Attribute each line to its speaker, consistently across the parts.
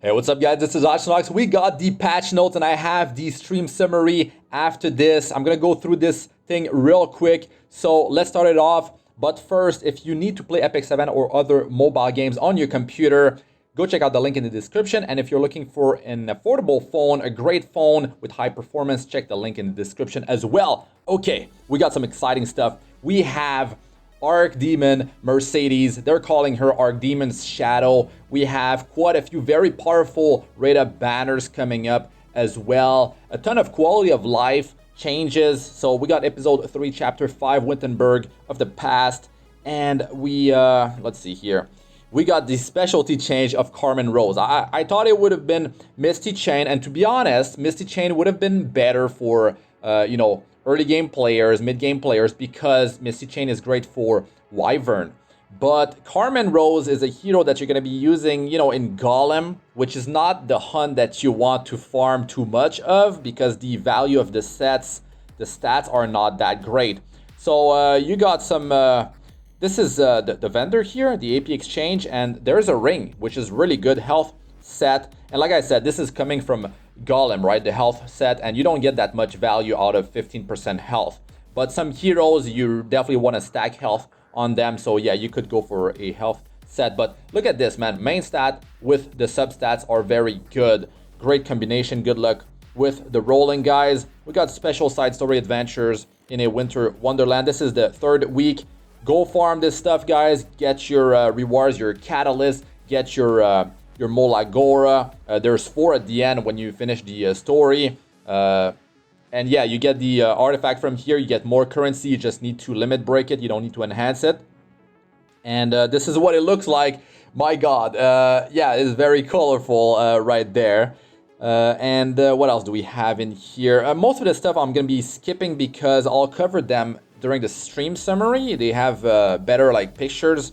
Speaker 1: Hey, what's up guys, this is Astranox. We got the patch notes and I have the stream summary after this. I'm gonna go through this thing real quick. So let's start it off. But first, if you need to play Epic 7 or other mobile games on your computer, go check out the link in the description. And if you're looking for an affordable phone, a great phone with high performance, check the link in the description as well. Okay, we got some exciting stuff. We have Archdemon Mercedes. They're calling her Archdemon's Shadow. We have quite a few very powerful raid-up banners coming up as well. A ton of quality of life changes. So we got episode 3, chapter 5, Wittenberg of the past. And we, let's see here. We got the specialty change of Carmainerose. I thought it would have been Misty Chain. And to be honest, Misty Chain would have been better for, you know, early game players, mid game players, because Misty Chain is great for Wyvern. But Carmainerose is a hero that you're going to be using, you know, in Golem, which is not the hunt that you want to farm too much of, because the value of the stats are not that great. So you got some, this is the vendor here, the AP exchange, and there's a ring, which is really good health set. And like I said, this is coming from Golem, right? The health set, and you don't get that much value out of 15% health. But some heroes, you definitely want to stack health on them. So yeah, you could go for a health set. But look at this, man. Main stat with the substats are very good. Great combination. Good luck with the rolling, guys. We got special side story adventures in a winter wonderland. This is the 3rd week. Go farm this stuff, guys. Get your rewards, your catalyst. Get your MolaGora. There's 4 at the end when you finish the story. And yeah, you get the artifact from here. You get more currency. You just need to limit break it. You don't need to enhance it. And this is what it looks like. My God. Yeah, it's very colorful right there. And what else do we have in here? Most of the stuff I'm going to be skipping because I'll cover them during the stream summary. They have better like pictures.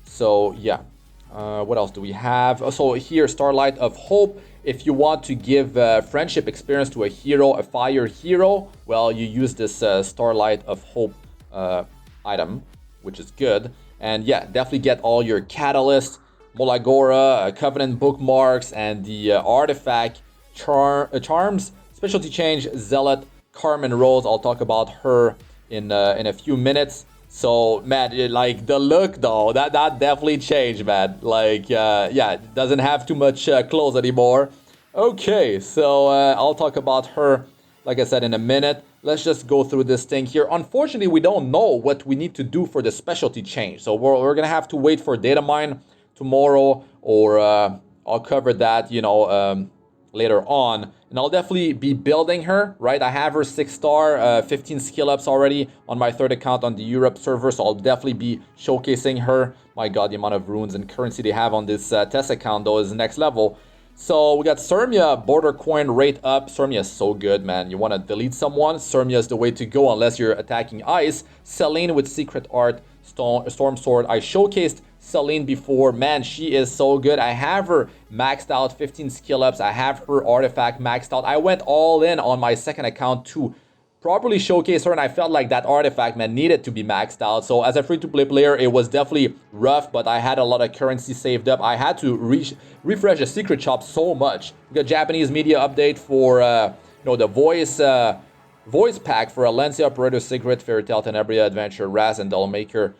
Speaker 1: So yeah. What else do we have? So here, Starlight of Hope. If you want to give friendship experience to a hero, a fire hero, well, you use this Starlight of Hope item, which is good. And yeah, definitely get all your catalyst, MolaGora, Covenant Bookmarks, and the artifact charms. Specialty change, Zealot, Carmainerose. I'll talk about her in a few minutes. So, man, like, the look, though, that definitely changed, man. Like, yeah, it doesn't have too much clothes anymore. Okay, so I'll talk about her, like I said, in a minute. Let's just go through this thing here. Unfortunately, we don't know what we need to do for the specialty change. So we're going to have to wait for data mine tomorrow, or I'll cover that, you know, later on. And I'll definitely be building her, right? I have her 6-star, 15 skill ups already on my 3rd account on the Europe server. So I'll definitely be showcasing her. My God, the amount of runes and currency they have on this test account, though, is next level. So we got Sirmia, border coin rate up. Sirmia is so good, man. You want to delete someone? Sirmia is the way to go unless you're attacking ice. Selene with secret art, storm sword. I showcased Selene before. Man, she is so good. I have her maxed out, 15 skill ups. I have her artifact maxed out. I went all in on my 2nd account to properly showcase her, and I felt like that artifact, man, needed to be maxed out. So as a free-to-play player, it was definitely rough, but I had a lot of currency saved up. I had to refresh the secret shop so much. We got Japanese media update for you know, the voice pack for Alencia, Operator Secret, Fairy Tale, Tenebria, Adventure, Raz, and Dollmaker,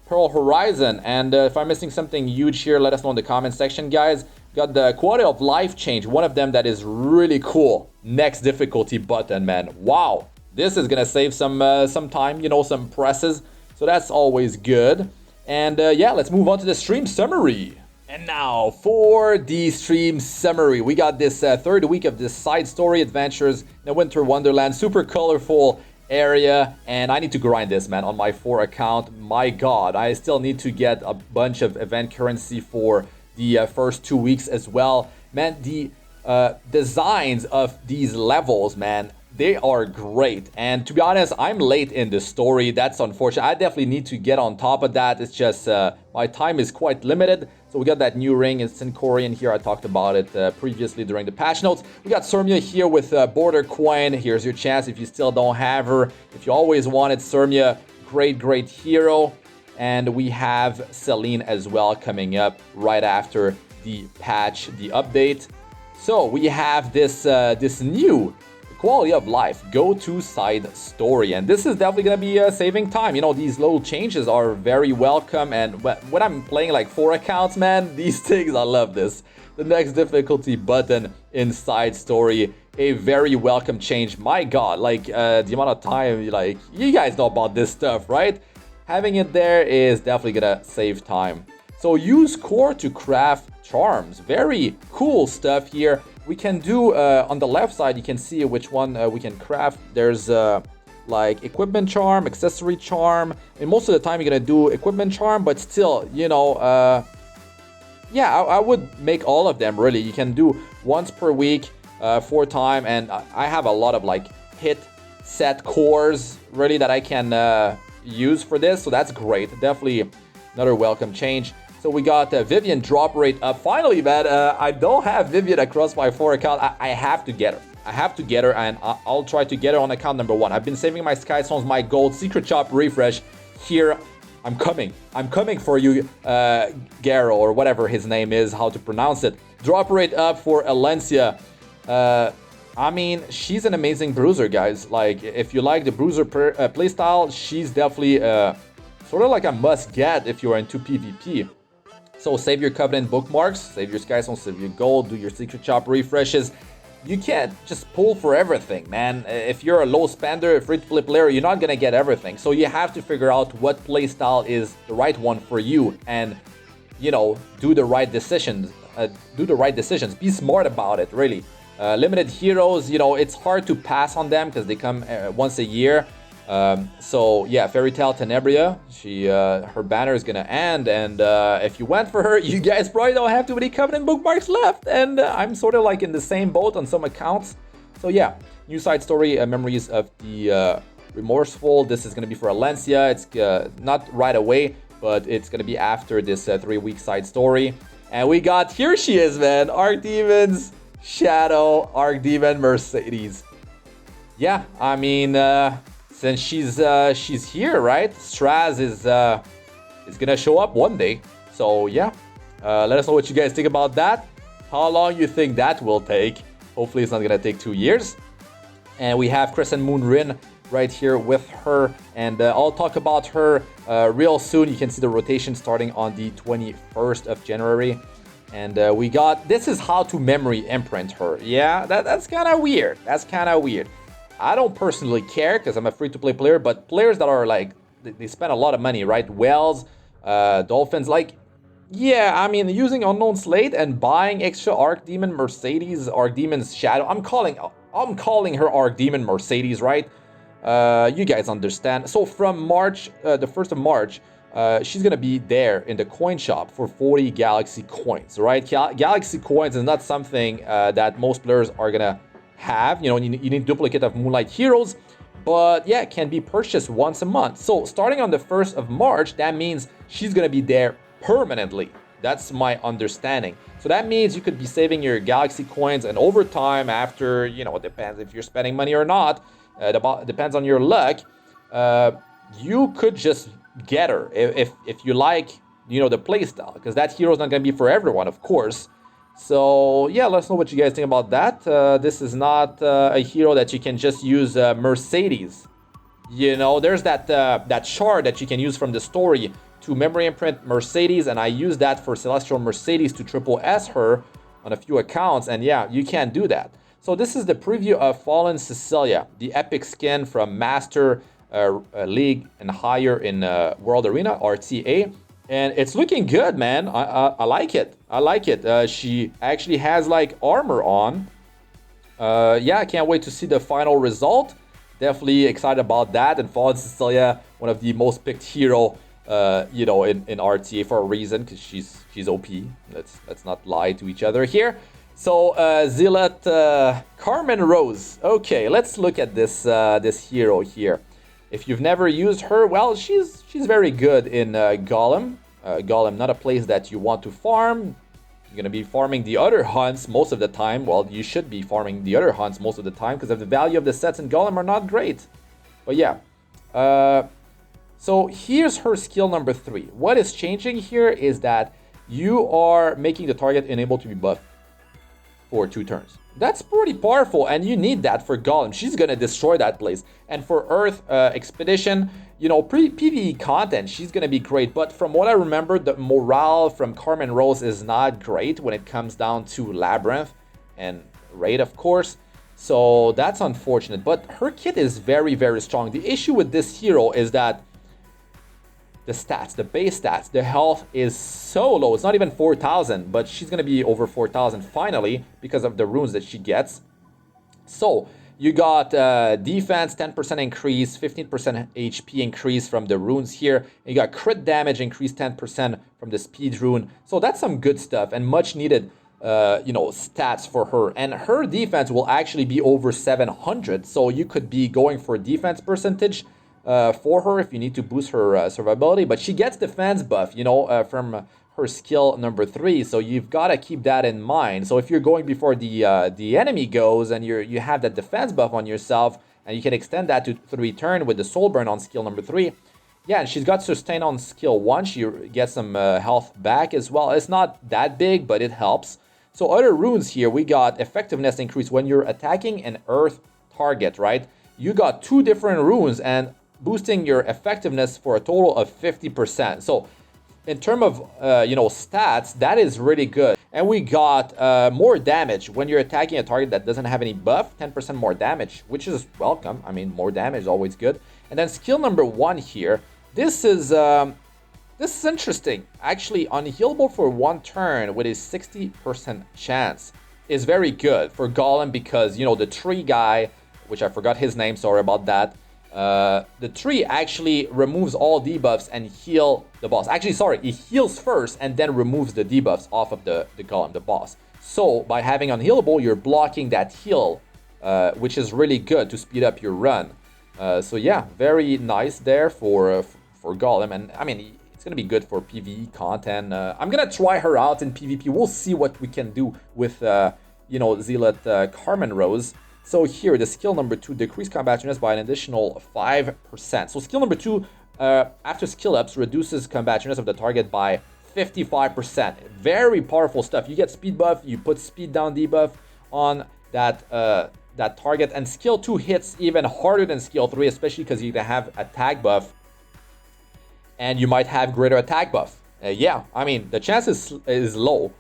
Speaker 1: Pearl Horizon. And if I'm missing something huge here, let us know in the comment section, guys. Got the quality of life change, one of them that is really cool. Next difficulty button, man. Wow, this is gonna save some time, you know, some presses. So that's always good. And yeah, let's move on to the stream summary. And now for the stream summary, we got this 3rd week of this side story adventures in the Winter Wonderland, super colorful area, and I need to grind this, man, on my 4 account. My God, I still need to get a bunch of event currency for the first 2 weeks as well. Man, the designs of these levels, man, they are great. And to be honest, I'm late in the story. That's unfortunate. I definitely need to get on top of that. It's just my time is quite limited. So we got that new ring. It's in Korean here. I talked about it previously during the patch notes. We got Sirmia here with border coin. Here's your chance if you still don't have her. If you always wanted Sirmia, great hero. And we have Selene as well coming up right after the patch, the update. So we have this this new quality of life go-to side story, and this is definitely gonna be saving time. You know, these little changes are very welcome, and when I'm playing like 4 accounts, man, these things, I love this. The next difficulty button in side story, a very welcome change. My god, like the amount of time, like, you guys know about this stuff, right? Having it there is definitely gonna save time. So use core to craft charms. Very cool stuff here. We can do, on the left side, you can see which one we can craft. There's like equipment charm, accessory charm, and most of the time you're gonna do equipment charm, but still, you know, yeah, I would make all of them, really. You can do once per week, 4 times, and I have a lot of like hit set cores, really, that I can use for this, so that's great. Definitely another welcome change. So we got Vivian drop rate up. Finally, man, I don't have Vivian across my 4 account. I have to get her. I have to get her, and I'll try to get her on account number 1. I've been saving my Sky Stones, my gold, secret shop refresh. Here, I'm coming. I'm coming for you, Garo, or whatever his name is, how to pronounce it. Drop rate up for Alencia. I mean, she's an amazing bruiser, guys. Like, if you like the bruiser playstyle, she's definitely sort of like a must-get if you are into PvP. So save your Covenant Bookmarks, save your Sky Stones, save your gold, do your secret shop refreshes. You can't just pull for everything, man. If you're a low spender, free-to-play player, you're not gonna get everything. So you have to figure out what playstyle is the right one for you, and, you know, do the right decisions. Be smart about it, really. Limited heroes, you know, it's hard to pass on them because they come once a year. So yeah, Fairy Tale Tenebria, her banner is gonna end, and if you went for her, you guys probably don't have too many Covenant Bookmarks left, and I'm sort of like in the same boat on some accounts. So yeah, new side story, Memories of the Remorseful. This is gonna be for Alencia. It's not right away, but it's gonna be after this 3-week side story. And we got, here she is, man, Archdemon's Shadow, Archdemon Mercedes. Yeah, I mean, since she's here, right? Straz is gonna show up one day. So yeah, let us know what you guys think about that. How long you think that will take? Hopefully it's not gonna take 2 years. And we have Crescent Moon Rin right here with her, and I'll talk about her real soon. You can see the rotation starting on the 21st of January. And we got, this is how to memory imprint her. Yeah, that's kind of weird. That's kind of weird. I don't personally care because I'm a free-to-play player, but players that are like, they spend a lot of money, right? Whales, Dolphins, like, yeah, I mean, using Unknown Slate and buying extra Archdemon Mercedes, Archdemon's Shadow. I'm calling her Archdemon Mercedes, right? You guys understand. So from March, the 1st of March, she's gonna be there in the coin shop for 40 Galaxy coins, right? Galaxy coins is not something that most players are gonna have. You know, you need duplicate of Moonlight Heroes, but yeah, it can be purchased once a month. So starting on the 1st of March, that means she's gonna be there permanently. That's my understanding. So that means you could be saving your Galaxy coins, and over time, after, you know, it depends if you're spending money or not, it depends on your luck, you could just get her if you like, you know, the playstyle, because that hero is not gonna be for everyone, of course. So yeah, let us know what you guys think about that. This is not a hero that you can just use Mercedes. You know, there's that shard that you can use from the story to memory imprint Mercedes, and I use that for Celestial Mercedes to triple S her on a few accounts, and yeah, you can't do that. So this is the preview of Fallen Cecilia, the epic skin from Master League and higher in World Arena, RTA. And it's looking good, man. I like it. I like it. She actually has like armor on. Yeah, I can't wait to see the final result. Definitely excited about that. And Fallen Cecilia, one of the most picked hero, you know, in RTA for a reason, because she's OP. Let's not lie to each other here. So Zealot, Carmainerose. Okay, let's look at this this hero here. If you've never used her, well, she's very good in Golem. Golem, not a place that you want to farm. You're going to be farming the other hunts most of the time. Well, you should be farming the other hunts most of the time because of the value of the sets in Golem are not great. But yeah. So here's her skill number 3. What is changing here is that you are making the target unable to be buffed for 2 turns. That's pretty powerful, and you need that for Golem. She's gonna destroy that place. And for Earth Expedition, you know, PvE content, she's gonna be great. But from what I remember, the morale from Carmainerose is not great when it comes down to Labyrinth and Raid, of course. So that's unfortunate. But her kit is very, very strong. The issue with this hero is that the stats, the base stats, the health is so low. It's not even 4,000, but she's going to be over 4,000 finally because of the runes that she gets. So you got defense 10% increase, 15% HP increase from the runes here. You got crit damage increase 10% from the speed rune. So that's some good stuff and much needed you know, stats for her. And her defense will actually be over 700. So you could be going for defense percentage for her if you need to boost her survivability, but she gets defense buff, you know, from her skill number 3, so you've got to keep that in mind. So if you're going before the enemy goes and you have that defense buff on yourself, and you can extend that to 3 turn with the soul burn on skill number 3. Yeah, and she's got sustain on skill 1. She gets some health back as well. It's not that big, but it helps. So other runes here, we got effectiveness increase when you're attacking an earth target, right? You got 2 different runes and boosting your effectiveness for a total of 50%. So in terms of, you know, stats, that is really good. And we got more damage when you're attacking a target that doesn't have any buff, 10% more damage, which is welcome. I mean, more damage is always good. And then skill number 1 here, this is interesting. Actually, unhealable for 1 turn with a 60% chance is very good for Golem because, you know, the tree guy, which I forgot his name, sorry about that, the tree actually removes all debuffs and heal the boss. Actually, sorry, he heals first and then removes the debuffs off of the golem, the boss. So by having unhealable, you're blocking that heal, which is really good to speed up your run. So yeah, very nice there for golem, and I mean it's gonna be good for PvE content. I'm gonna try her out in PvP. We'll see what we can do with you know, Zealot Carmainerose. So here, the skill number 2, decrease combativeness by an additional 5%. So skill number 2, after skill ups, reduces combativeness of the target by 55%. Very powerful stuff. You get speed buff, you put speed down debuff on that that target, and skill 2 hits even harder than skill 3, especially because you have attack buff, and you might have greater attack buff. Yeah, I mean, the chance is low,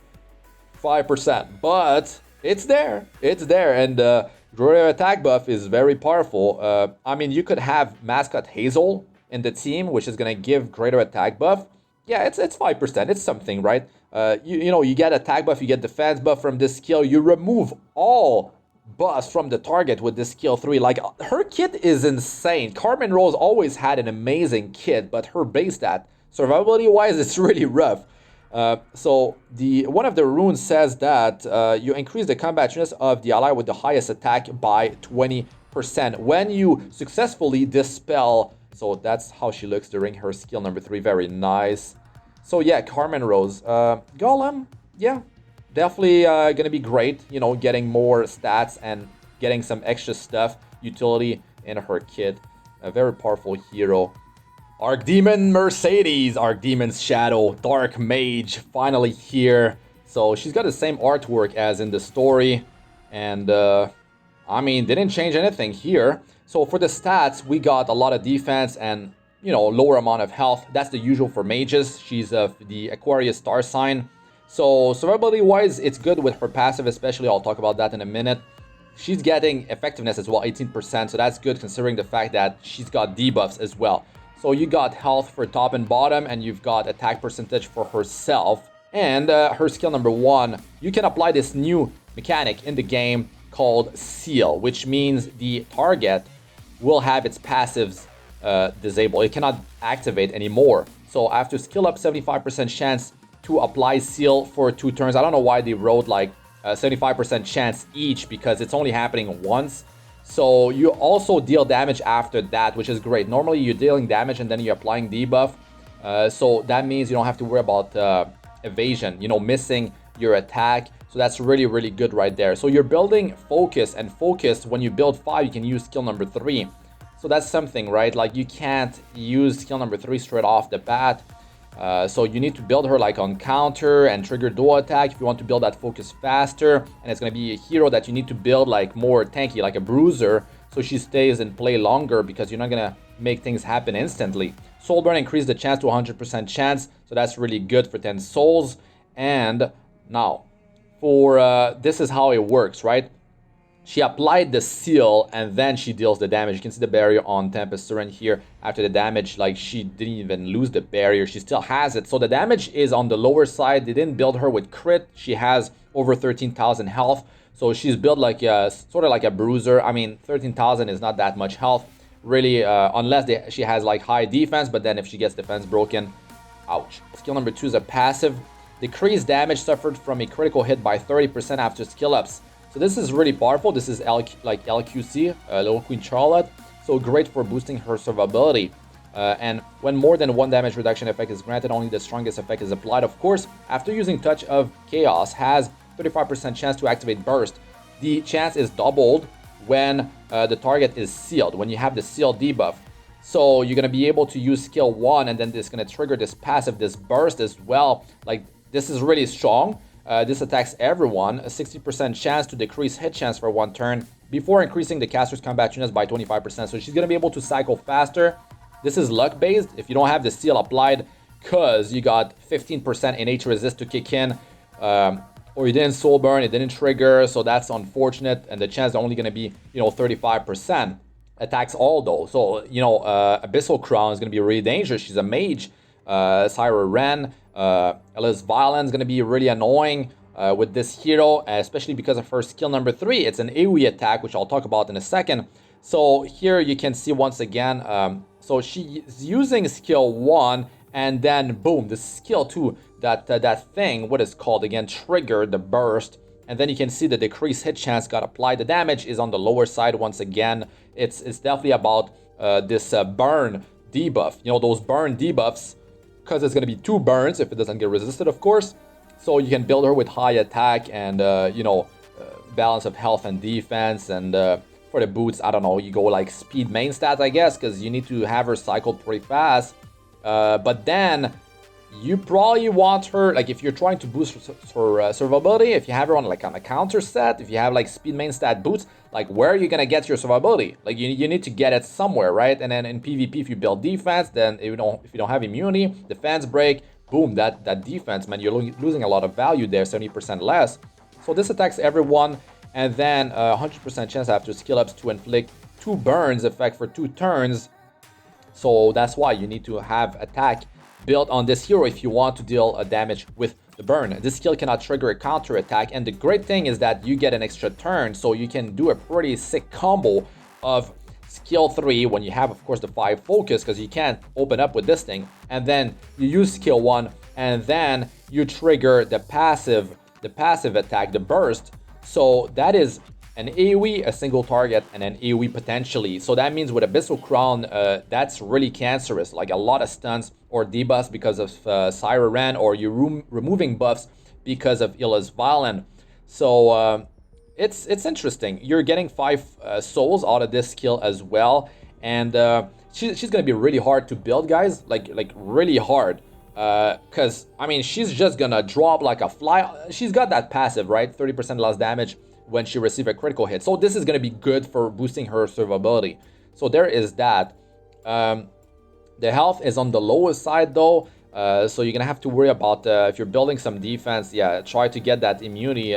Speaker 1: 5%, but it's there, and greater attack buff is very powerful. I mean, you could have Mascot Hazel in the team, which is going to give greater attack buff. Yeah, it's 5%. It's something, right? You know, you get attack buff, you get defense buff from this skill. You remove all buffs from the target with this skill 3. Like, her kit is insane. Carmainerose always had an amazing kit, but her base stat, survivability-wise, it's really rough. So one of the runes says that you increase the combativeness of the ally with the highest attack by 20% when you successfully dispel. So that's how she looks during her skill number 3. Very nice. So yeah, Carmainerose, Golem, yeah, definitely gonna be great. You know, getting more stats and getting some extra stuff, utility in her kit. A very powerful hero. Archdemon Mercedes, Archdemon's Shadow, Dark Mage, finally here. So she's got the same artwork as in the story, and I mean, didn't change anything here. So for the stats, we got a lot of defense and, you know, lower amount of health. That's the usual for mages. She's the Aquarius star sign. So survivability wise, it's good with her passive, especially. I'll talk about that in a minute. She's getting effectiveness as well, 18%. So that's good considering the fact that she's got debuffs as well. So you got health for top and bottom, and you've got attack percentage for herself. And her skill number 1, you can apply this new mechanic in the game called Seal, which means the target will have its passives disabled. It cannot activate anymore. So after skill up, 75% chance to apply Seal for 2 turns. I don't know why they wrote like 75% chance each, because it's only happening once. So you also deal damage after that, which is great. Normally you're dealing damage and then you're applying debuff. So that means you don't have to worry about evasion, you know, missing your attack. So that's really, really good right there. So you're building focus, and focus, when you build 5, you can use skill number 3. So that's something, right? Like, you can't use skill number 3 straight off the bat. So you need to build her like on counter and trigger dual attack if you want to build that focus faster. And it's going to be a hero that you need to build like more tanky, like a bruiser, so she stays in play longer, because you're not going to make things happen instantly. Soulburn increased the chance to 100% chance, so that's really good for 10 souls. And now, for this is how it works, right? She applied the seal and then she deals the damage. You can see the barrier on Tempest Siren here. After the damage, like, she didn't even lose the barrier. She still has it. So the damage is on the lower side. They didn't build her with crit. She has over 13,000 health. So she's built like a, sort of like a bruiser. I mean, 13,000 is not that much health, really, unless she has like high defense. But then if she gets defense broken, ouch. Skill number 2 is a passive. Decreased damage suffered from a critical hit by 30% after skill ups. So this is really powerful. This is like LQC, Little Queen Charlotte. So great for boosting her survivability. And when more than one damage reduction effect is granted, only the strongest effect is applied. Of course, after using Touch of Chaos, has 35% chance to activate Burst. The chance is doubled when the target is sealed, when you have the seal debuff. So you're going to be able to use skill 1, and then it's going to trigger this passive, this Burst as well. Like, this is really strong. This attacks everyone, a 60% chance to decrease hit chance for 1 turn before increasing the caster's combat units by 25%. So she's going to be able to cycle faster. This is luck based if you don't have the seal applied, because you got 15% innate resist to kick in, or you didn't soul burn, it didn't trigger, so that's unfortunate. And the chance is only going to be, 35%. Attacks all though. So, Abyssal Crown is going to be really dangerous. She's a mage. Syra Ren, Elis Violence is going to be really annoying with this hero, especially because of her skill number 3. It's an AoE attack, which I'll talk about in a second. So here you can see once again, so she's using skill 1, and then boom, the skill 2, that thing, what is called again, triggered the burst. And then you can see the decreased hit chance got applied. The damage is on the lower side once again. It's definitely about this burn debuff. Those burn debuffs, because it's going to be 2 burns if it doesn't get resisted, of course. So you can build her with high attack and, balance of health and defense. And for the boots, I don't know, you go like speed main stats, I guess, because you need to have her cycle pretty fast. But then you probably want her, like, if you're trying to boost her survivability, if you have her on like on a counter set, if you have like speed main stat boots, like, where are you gonna get your survivability? Like, you need to get it somewhere, right? And then in PvP, if you build defense, then if you don't have immunity, defense break, boom, that defense, man, you're losing a lot of value there, 70% less. So this attacks everyone, and then 100% chance after skill ups to inflict 2 burns effect for 2 turns. So that's why you need to have attack built on this hero if you want to deal damage with the burn. This skill cannot trigger a counter attack, and the great thing is that you get an extra turn, so you can do a pretty sick combo of skill 3 when you have, of course, the 5 focus, because you can't open up with this thing, and then you use skill 1, and then you trigger the passive attack, the burst. So that is an AoE, a single target, and an AoE potentially. So that means with Abyssal Crown, that's really cancerous. Like, a lot of stuns or debuffs because of Syra Ren, or you're removing buffs because of Elis Violence. So it's interesting. You're getting 5 souls out of this skill as well, and she's gonna be really hard to build, guys. Like really hard. Because I mean, she's just gonna drop like a fly. She's got that passive, right? 30% less damage when she receives a critical hit. So this is going to be good for boosting her survivability. So there is that. The health is on the lowest side though. So you're going to have to worry about if you're building some defense, yeah, try to get that immunity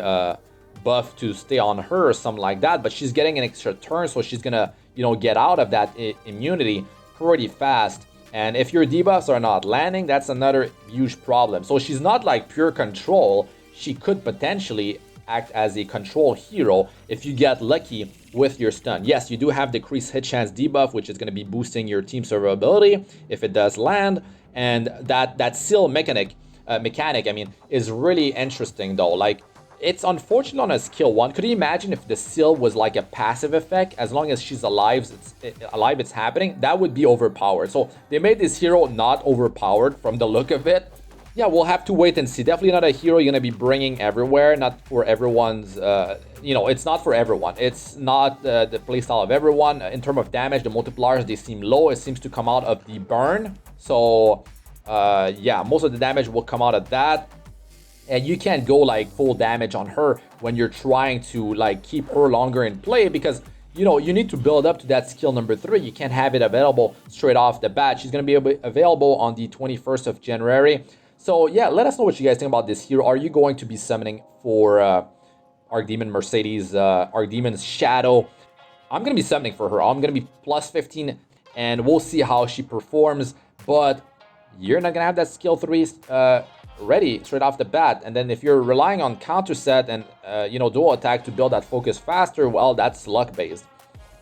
Speaker 1: buff to stay on her or something like that. But she's getting an extra turn, so she's going to, get out of that immunity pretty fast. And if your debuffs are not landing, that's another huge problem. So she's not like pure control. She could potentially act as a control hero if you get lucky with your stun. Yes, you do have decreased hit chance debuff, which is going to be boosting your team survivability if it does land. And that seal mechanic, I mean, is really interesting though. Like, it's unfortunate on a skill 1. Could you imagine if the seal was like a passive effect? As long as she's alive, it's happening. That would be overpowered. So they made this hero not overpowered from the look of it. Yeah, we'll have to wait and see. Definitely not a hero you're going to be bringing everywhere. Not for everyone's, it's not for everyone. It's not the playstyle of everyone. In terms of damage, the multipliers, they seem low. It seems to come out of the burn. So yeah, most of the damage will come out of that. And you can't go like full damage on her when you're trying to like keep her longer in play, because you know you need to build up to that skill number 3. You can't have it available straight off the bat. She's going to be available on the 21st of January. So yeah, let us know what you guys think about this hero. Are you going to be summoning for Archdemon Mercedes, Archdemon's Shadow? I'm going to be summoning for her. I'm going to be plus 15, and we'll see how she performs. But you're not going to have that skill 3 ready straight off the bat. And then if you're relying on counter set and you know, dual attack to build that focus faster, well, that's luck based.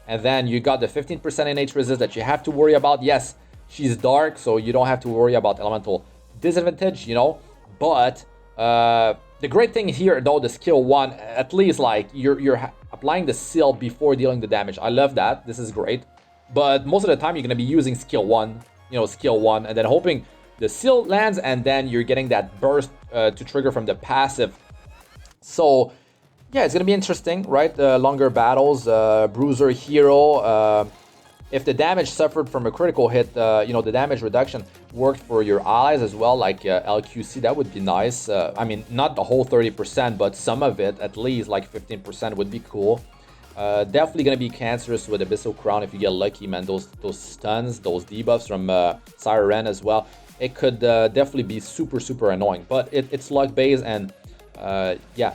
Speaker 1: And then you got the 15% NH resist that you have to worry about. Yes, she's dark, so you don't have to worry about elemental disadvantage, you know. But the great thing here, though, the skill 1, at least like you're applying the seal before dealing the damage. I love that. This is great. But most of the time you're going to be using skill 1, you know, skill 1, and then hoping the seal lands, and then you're getting that burst to trigger from the passive. So yeah, it's gonna be interesting, right? Longer battles, bruiser hero. If the damage suffered from a critical hit, you know, the damage reduction worked for your allies as well, like LQC, that would be nice. I mean, not the whole 30%, but some of it, at least like 15% would be cool. Definitely gonna be cancerous with Abyssal Crown if you get lucky, man. Those stuns, those debuffs from Siren as well. It could definitely be super annoying, but it's luck based, and yeah,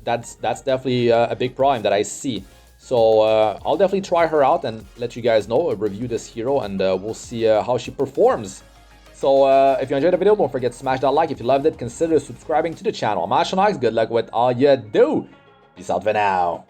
Speaker 1: that's definitely a big problem that I see. So I'll definitely try her out and let you guys know, review this hero, and we'll see how she performs. So if you enjoyed the video, don't forget to smash that like. If you loved it, consider subscribing to the channel. I'm Astranox. Good luck with all you do. Peace out for now.